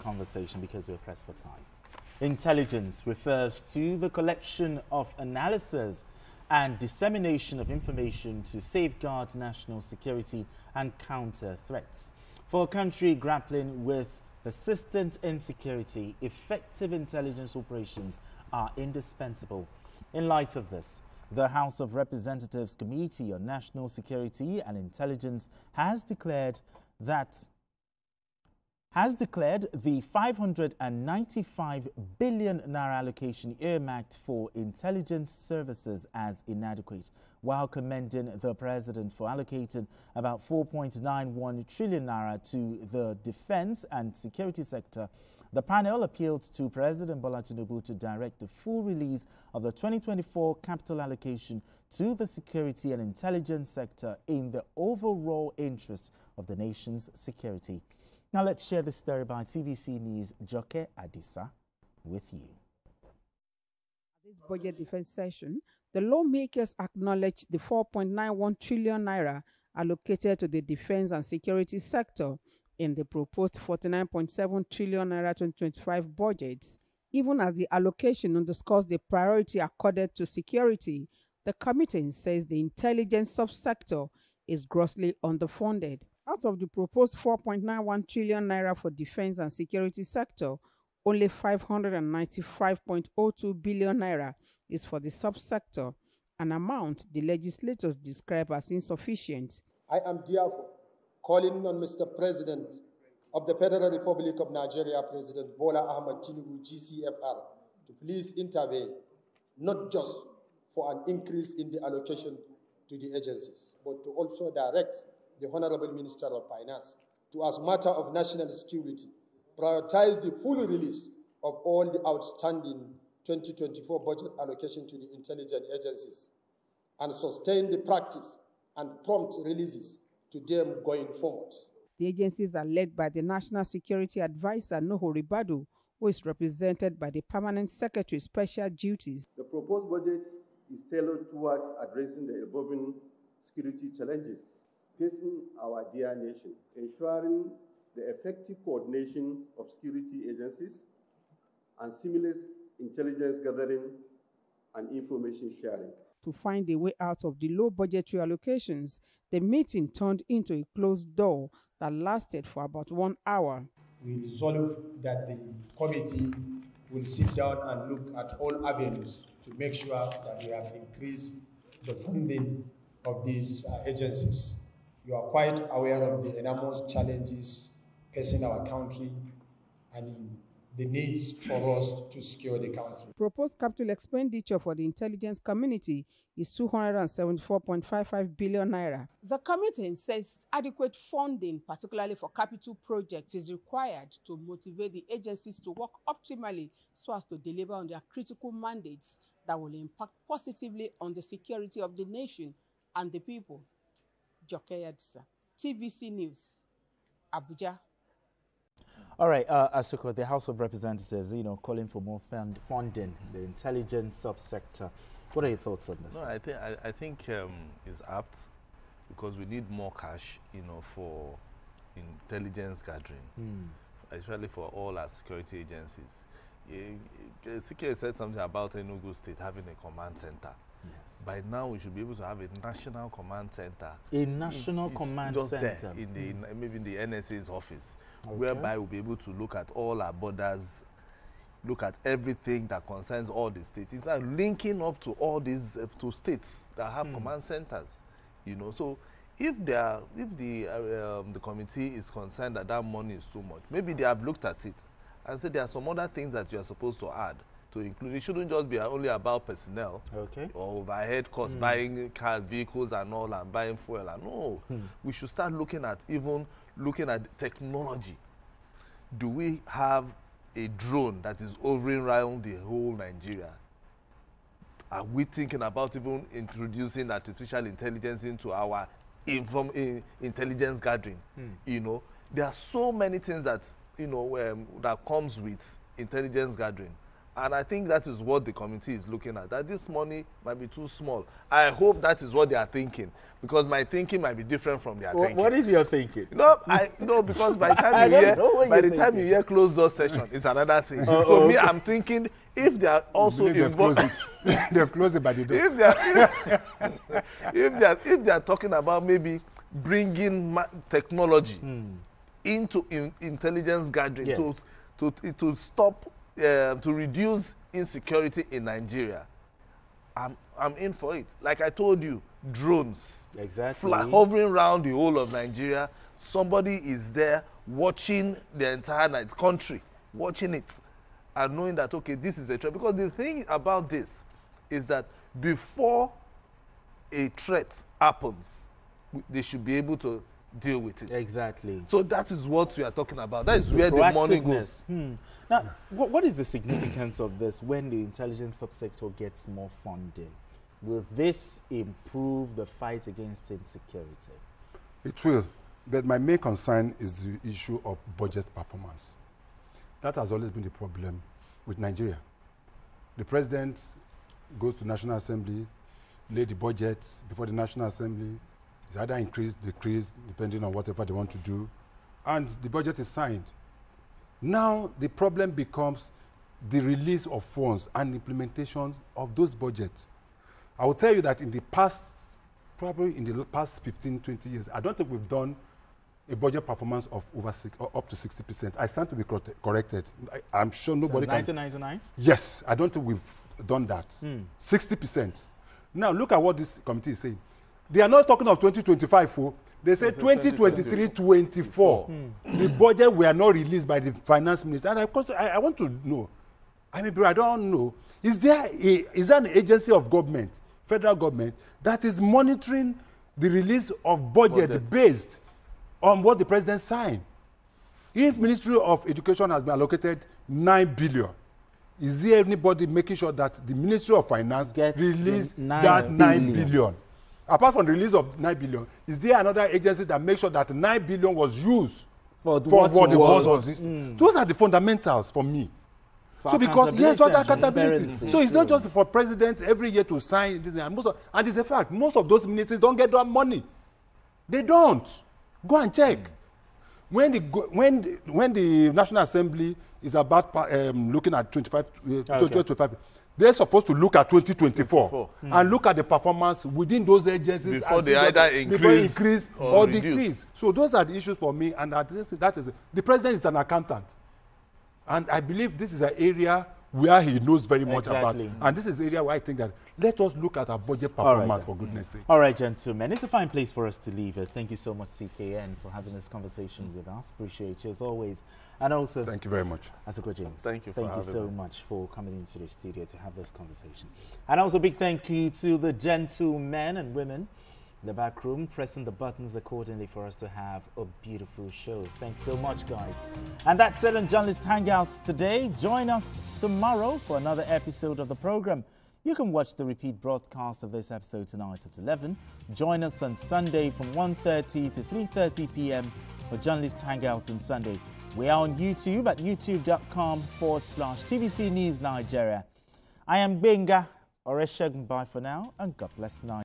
Conversation because we're pressed for time. Intelligence refers to the collection of analysis and dissemination of information to safeguard national security and counter threats. For a country grappling with persistent insecurity, effective intelligence operations are indispensable. In light of this, the House of Representatives Committee on National Security and Intelligence has declared the 595 billion naira allocation earmarked for intelligence services as inadequate, while commending the president for allocating about 4.91 trillion naira to the defense and security sector. The panel appealed to President Bola Tinubu to direct the full release of the 2024 capital allocation to the security and intelligence sector in the overall interest of the nation's security. Now let's share this story by TVC News' Joke Adisa with you. This budget defense session, the lawmakers acknowledged the 4.91 trillion naira allocated to the defense and security sector in the proposed 49.7 trillion naira 2025 budget. Even as the allocation underscores the priority accorded to security, the committee says the intelligence subsector is grossly underfunded. Out of the proposed 4.91 trillion naira for defense and security sector, only 595.02 billion naira is for the subsector, an amount the legislators describe as insufficient. I am therefore calling on Mr. President of the Federal Republic of Nigeria, President Bola Ahmed Tinubu, GCFR, to please intervene, not just for an increase in the allocation to the agencies, but to also direct the Honorable Minister of Finance to, as matter of national security, prioritize the full release of all the outstanding 2024 budget allocation to the intelligence agencies and sustain the practice and prompt releases to them going forward. The agencies are led by the National Security Advisor, Nuhu Ribadu, who is represented by the Permanent Secretary Special Duties. The proposed budget is tailored towards addressing the evolving security challenges facing our dear nation, ensuring the effective coordination of security agencies and seamless intelligence gathering and information sharing. To find a way out of the low budgetary allocations, the meeting turned into a closed door that lasted for about 1 hour. We resolve that the committee will sit down and look at all avenues to make sure that we have increased the funding of these agencies. You are quite aware of the enormous challenges facing our country and the needs for us to secure the country. Proposed capital expenditure for the intelligence community is 274.55 billion naira. The committee says adequate funding, particularly for capital projects, is required to motivate the agencies to work optimally so as to deliver on their critical mandates that will impact positively on the security of the nation and the people. Joke Adisa, TVC News, Abuja. All right, Asuko, the House of Representatives, calling for more funding, the intelligence subsector. What are your thoughts on this? No, I think it's apt because we need more cash, for intelligence gathering, especially for all our security agencies. CK said something about Enugu State having a command center. Yes. By now, we should be able to have a national command center. A national command just center? There, in the, maybe in the NSA's office, okay, whereby we'll be able to look at all our borders, look at everything that concerns all the states. It's like linking up to all these two states that have command centers. So if the committee is concerned that that money is too much, maybe they have looked at it and said there are some other things that you are supposed to add to include. It shouldn't just be only about personnel, okay, or overhead costs, buying cars, vehicles and all, and buying fuel. And no, we should start looking at technology. Do we have a drone that is hovering around the whole Nigeria? Are we thinking about even introducing artificial intelligence into our intelligence gathering? There are so many things that that comes with intelligence gathering. And I think that is what the committee is looking at, that this money might be too small. I hope that is what they are thinking, because my thinking might be different from their thinking. What is your thinking? No, because by the time you hear closed door session, it's another thing. So me, I'm thinking, if they are also involved, they've closed it by the door. If they are talking about maybe bringing technology into intelligence gathering, Yes. to stop, to reduce insecurity in Nigeria, I'm in for it. Like I told you, drones, Exactly. hovering around the whole of Nigeria. Somebody is there watching the entire country, watching it, and knowing that, okay, this is a threat. Because the thing about this is that before a threat happens, they should be able to deal with it. Exactly. So that is what we are talking about. That is where the money goes. Now, what is the significance of this when the intelligence subsector gets more funding? Will this improve the fight against insecurity? It will. But my main concern is the issue of budget performance. That has always been the problem with Nigeria. The president goes to National Assembly, lay the budget before the National Assembly. It's either increase, decrease, depending on whatever they want to do. And the budget is signed. Now, the problem becomes the release of funds and implementation of those budgets. I will tell you that in the past, probably in the past 15, 20 years, I don't think we've done a budget performance of up to 60%. I stand to be corrected. I'm sure nobody can. 1999? Yes, I don't think we've done that. 60%. Now, look at what this committee is saying. They are not talking of 2025, they say 2023-24. The budget were not released by the finance minister. And of course, I want to know, I don't know, is there an agency of government, federal government, that is monitoring the release of budget based on what the president signed? If Ministry of Education has been allocated 9 billion, is there anybody making sure that the Ministry of Finance release that 9 billion? Apart from the release of 9 billion, is there another agency that makes sure that 9 billion was used for what it was? Those are the fundamentals for me. So because, yes, what accountability. So it's not just for president every year to sign this. And it's a fact, most of those ministries don't get that money. They don't. Go and check. When the National Assembly is about looking at 2025, they're supposed to look at 2024 and look at the performance within those agencies before they either increase or decrease. So those are the issues for me, and that is the president is an accountant, and I believe this is an area where he knows very much about, and this is an area where I think that let us look at our budget performance, for goodness sake. All right, gentlemen, it's a fine place for us to leave it. Thank you so much, CKN, for having this conversation with us. Appreciate you as always. And also, thank you very much. Asako James, thank you so much for coming into the studio to have this conversation. And also, big thank you to the gentlemen and women in the back room, pressing the buttons accordingly for us to have a beautiful show. Thanks so much, guys. And that's it on Journalist Hangouts today. Join us tomorrow for another episode of the program. You can watch the repeat broadcast of this episode tonight at 11. Join us on Sunday from 1:30 to 3:30 p.m. for Journalist Hangouts on Sunday. We are on YouTube at youtube.com/TVC News Nigeria. I am Benga Oreshegun. Bye for now, and God bless Nigeria.